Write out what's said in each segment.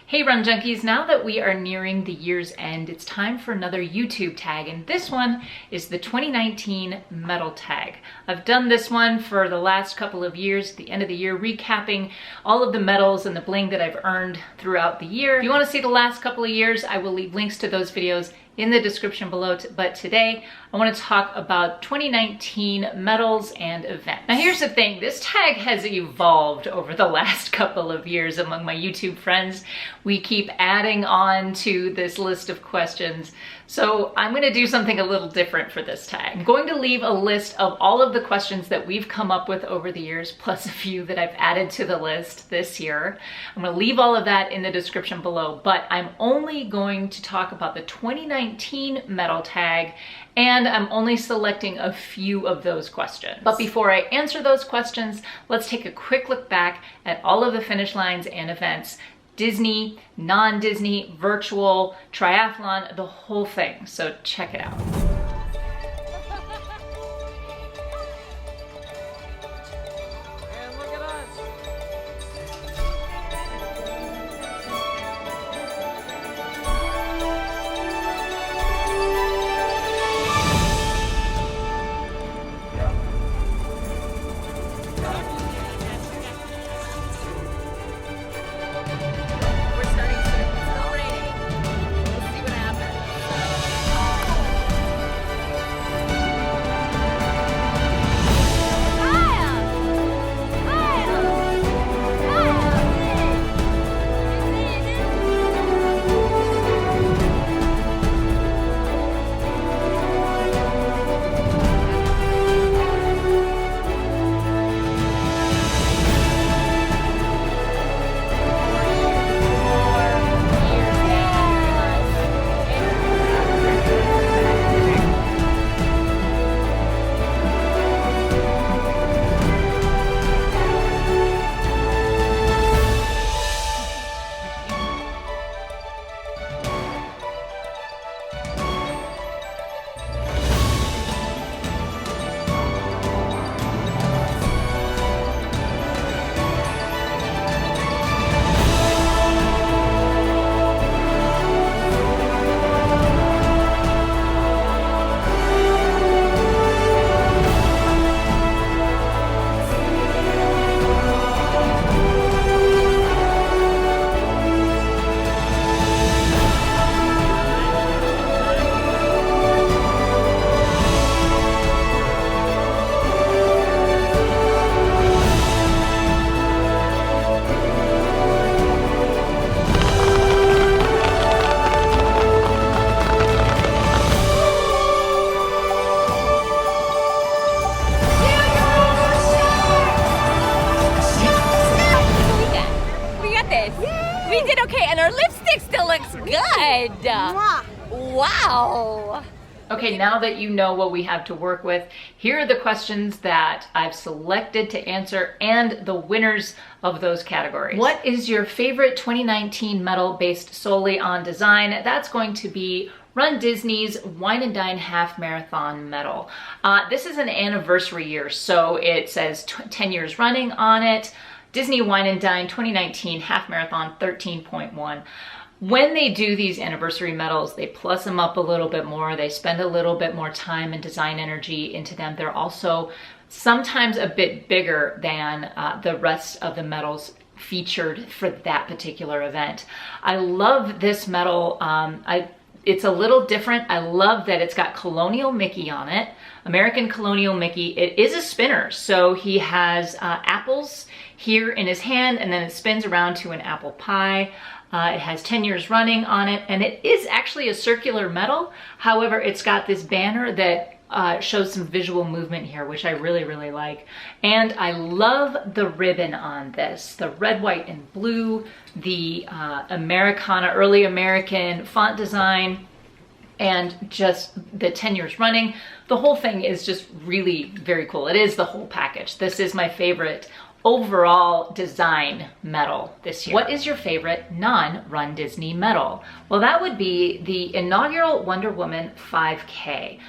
Hey Run Junkies, now that we are nearing the year's end, it's time for another YouTube tag, and this one is the 2019 medal tag. I've done this one for the last couple of years, at the end of the year, recapping all of the medals and the bling that I've earned throughout the year. If you want to see the last couple of years, I will leave links to those videos in the description below, but today I want to talk about 2019 medals and events. Now here's the thing, this tag has evolved over the last couple of years among my YouTube friends. We keep adding on to this list of questions, so I'm going to do something a little different for this tag. I'm going to leave a list of all of the questions that we've come up with over the years, plus a few that I've added to the list this year. I'm going to leave all of that in the description below, but I'm only going to talk about the 2019 medal tag, and I'm only selecting a few of those questions. But before I answer those questions, let's take a quick look back at all of the finish lines and events. Disney, non-Disney, virtual, triathlon, the whole thing. So check it out. We did okay, and our lipstick still looks good. Wow. Okay, now that you know what we have to work with, here are the questions that I've selected to answer and the winners of those categories. What is your favorite 2019 medal based solely on design? That's going to be Rundisney's Wine and Dine Half Marathon medal. This is an anniversary year, so it says 10 years running on it. Disney Wine and Dine 2019 Half Marathon 13.1. When they do these anniversary medals, they plus them up a little bit more. They spend a little bit more time and design energy into them. They're also sometimes a bit bigger than the rest of the medals featured for that particular event. I love this medal. It's a little different. I love that it's got Colonial Mickey on it, American Colonial Mickey. It is a spinner, so he has apples here in his hand, and then it spins around to an apple pie. It has 10 years running on it, and it is actually a circular medal. However, it's got this banner that shows some visual movement here, which I really, really like. And I love the ribbon on this, the red, white, and blue, the Americana, early American font design, and just the 10 years running. The whole thing is just really very cool. It is the whole package. This is my favorite overall design medal this year. What is your favorite non-Rundisney medal? Well, that would be the inaugural Wonder Woman 5K.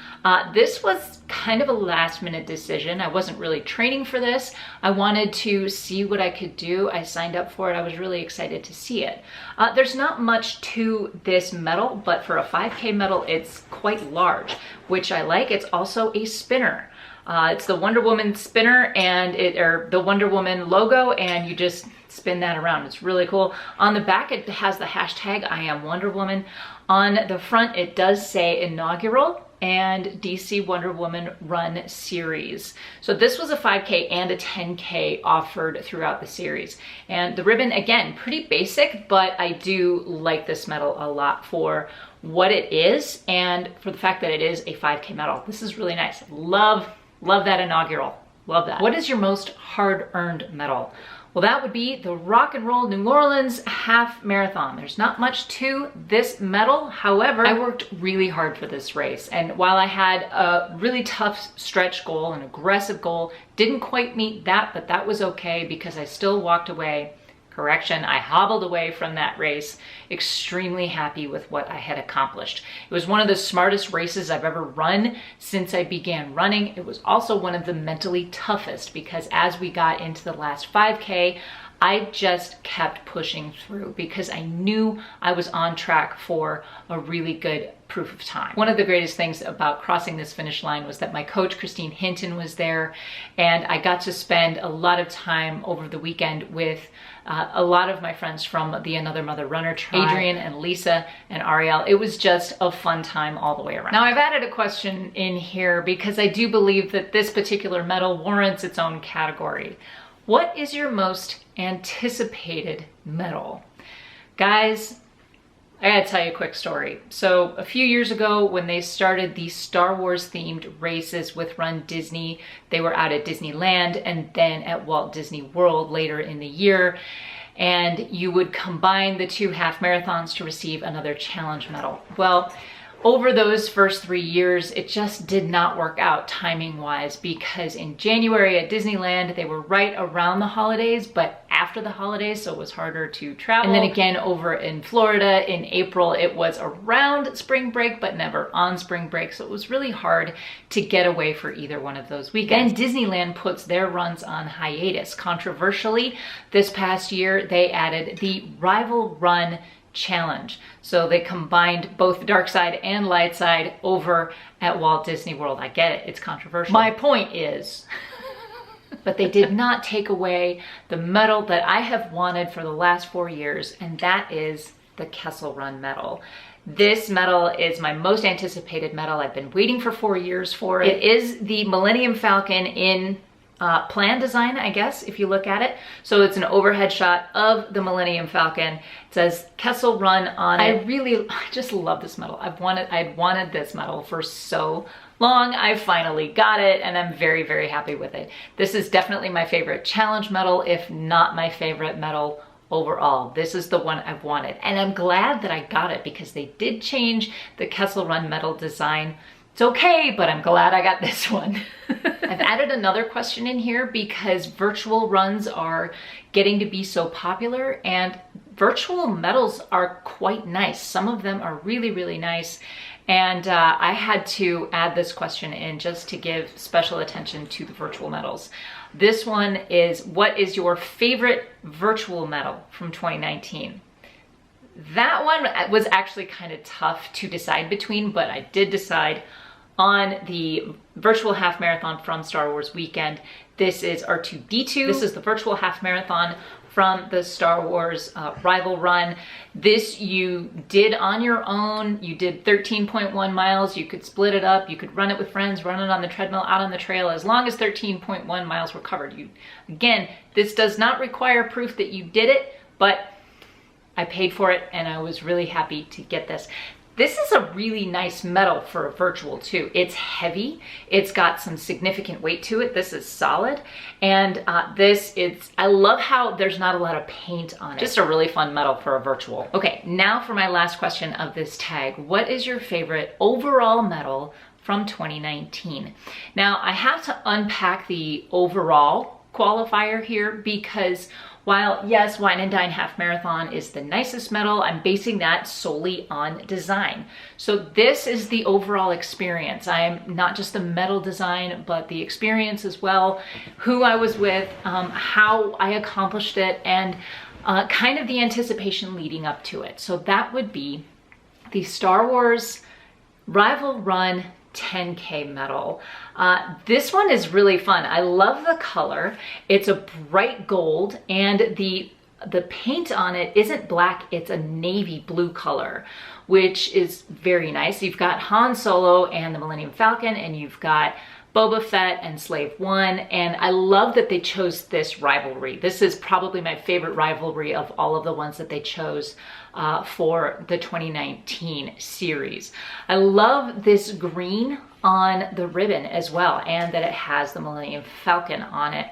This was kind of a last minute decision. I wasn't really training for this. I wanted to see what I could do. I signed up for it. I was really excited to see it. There's not much to this medal, but for a 5K medal, it's quite large, which I like. It's also a spinner. It's the Wonder Woman spinner and the Wonder Woman logo, and you just spin that around. It's really cool. On the back, it has the hashtag I am Wonder Woman. On the front, it does say inaugural and DC Wonder Woman Run series. So this was a 5K and a 10K offered throughout the series. And the ribbon, again, pretty basic, but I do like this medal a lot for what it is and for the fact that it is a 5K medal. This is really nice. Love that inaugural. Love that. What is your most hard-earned medal? Well, that would be the Rock and Roll New Orleans Half Marathon. There's not much to this medal. However, I worked really hard for this race. And while I had a really tough stretch goal, an aggressive goal, didn't quite meet that, but that was okay because I still walked away. Correction, I hobbled away from that race extremely happy with what I had accomplished. It was one of the smartest races I've ever run since I began running. It was also one of the mentally toughest because as we got into the last 5K, I just kept pushing through because I knew I was on track for a really good proof of time. One of the greatest things about crossing this finish line was that my coach, Christine Hinton, was there, and I got to spend a lot of time over the weekend with a lot of my friends from the Another Mother Runner tribe, Adrian and Lisa and Ariel. It was just a fun time all the way around. Now I've added a question in here because I do believe that this particular medal warrants its own category. What is your most anticipated medal? Guys, I gotta tell you a quick story. So a few years ago when they started the Star Wars themed races with Rundisney, they were out at Disneyland and then at Walt Disney World later in the year. And you would combine the two half marathons to receive another challenge medal. Well, over those first 3 years, it just did not work out timing wise because in January at Disneyland, they were right around the holidays, but after the holidays, so it was harder to travel. And then again, over in Florida in April, it was around spring break, but never on spring break. So it was really hard to get away for either one of those weekends. Then Disneyland puts their runs on hiatus. Controversially, this past year, they added the Rival Run Challenge. So they combined both dark side and light side over at Walt Disney World. I get it, it's controversial. My point is, but they did not take away the medal that I have wanted for the last 4 years, and that is the Kessel Run Metal. This medal is my most anticipated medal. I've been waiting for 4 years for it. It is the Millennium Falcon in plan design, I guess, if you look at it. So it's an overhead shot of the Millennium Falcon. It says Kessel Run on it. I just love this medal. I'd wanted this medal for so long. I finally got it and I'm very, very happy with it. This is definitely my favorite challenge medal, if not my favorite medal overall. This is the one I've wanted. And I'm glad that I got it because they did change the Kessel Run Metal design. It's okay, but I'm glad I got this one. I've added another question in here because virtual runs are getting to be so popular and virtual medals are quite nice. Some of them are really, really nice. And I had to add this question in just to give special attention to the virtual medals. This one is, what is your favorite virtual medal from 2019? That one was actually kind of tough to decide between, but I did decide on the virtual half marathon from Star Wars weekend. This is R2-D2. This is the virtual half marathon from the Star Wars Rival Run. This you did on your own. You did 13.1 miles. You could split it up. You could run it with friends, run it on the treadmill, out on the trail, as long as 13.1 miles were covered. Again, this does not require proof that you did it, but I paid for it and I was really happy to get this. This is a really nice medal for a virtual too. It's heavy, it's got some significant weight to it. This is solid. And I love how there's not a lot of paint on it. Just a really fun medal for a virtual. Okay, now for my last question of this tag. What is your favorite overall medal from 2019? Now I have to unpack the overall qualifier here because while yes, Wine and Dine Half Marathon is the nicest medal, I'm basing that solely on design. So this is the overall experience. I am not just the medal design, but the experience as well, who I was with, how I accomplished it, and kind of the anticipation leading up to it. So that would be the Star Wars Rival Run 10K medal. This one is really fun. I love the color. It's a bright gold, and the paint on it isn't black, it's a navy blue color, which is very nice. You've got Han Solo and the Millennium Falcon, and you've got Boba Fett and Slave One, and I love that they chose this rivalry. This is probably my favorite rivalry of all of the ones that they chose for the 2019 series. I love this green on the ribbon as well, and that it has the Millennium Falcon on it.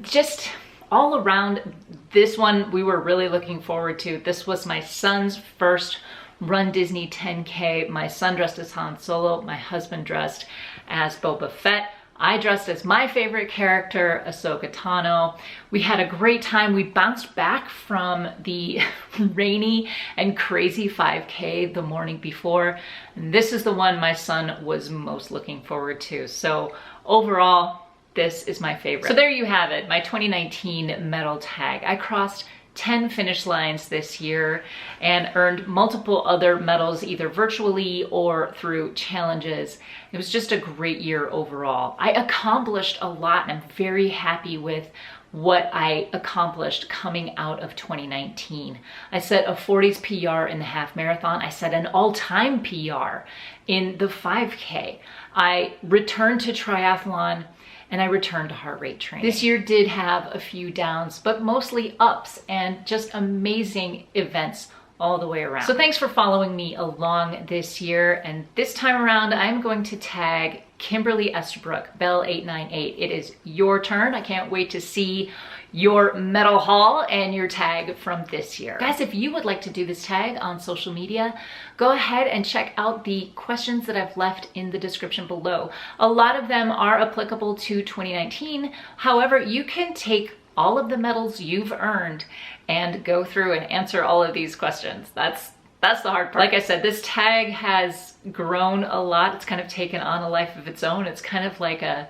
Just all around, this one we were really looking forward to. This was my son's first Rundisney 10K. My son dressed as Han Solo, my husband dressed as Boba Fett. I dressed as my favorite character, Ahsoka Tano. We had a great time. We bounced back from the rainy and crazy 5K the morning before. And this is the one my son was most looking forward to. So overall, this is my favorite. So there you have it, my 2019 medal tag. I crossed 10 finish lines this year and earned multiple other medals either virtually or through challenges. It was just a great year overall. I accomplished a lot, and I'm very happy with what I accomplished coming out of 2019. I set a 40s PR in the half marathon. I set an all-time PR in the 5K. I returned to triathlon, and I returned to heart rate training. This year did have a few downs, but mostly ups, and just amazing events all the way around. So thanks for following me along this year, and this time around I'm going to tag Kimberly Estabrook, Bell898. It is your turn. I can't wait to see your medal haul and your tag from this year. Guys, if you would like to do this tag on social media, go ahead and check out the questions that I've left in the description below. A lot of them are applicable to 2019. However, you can take all of the medals you've earned and go through and answer all of these questions. That's the hard part. Like I said, this tag has grown a lot. It's kind of taken on a life of its own. It's kind of like a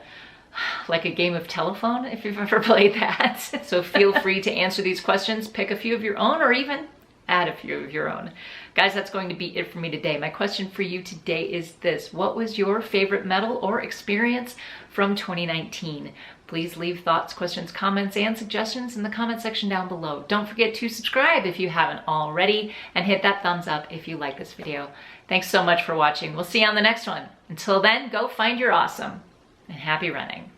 game of telephone, if you've ever played that. So feel free to answer these questions, pick a few of your own, or even add a few of your own. Guys, that's going to be it for me today. My question for you today is this: what was your favorite medal or experience from 2019? Please leave thoughts, questions, comments, and suggestions in the comment section down below. Don't forget to subscribe if you haven't already, and hit that thumbs up if you like this video. Thanks so much for watching. We'll see you on the next one. Until then, go find your awesome, and happy running.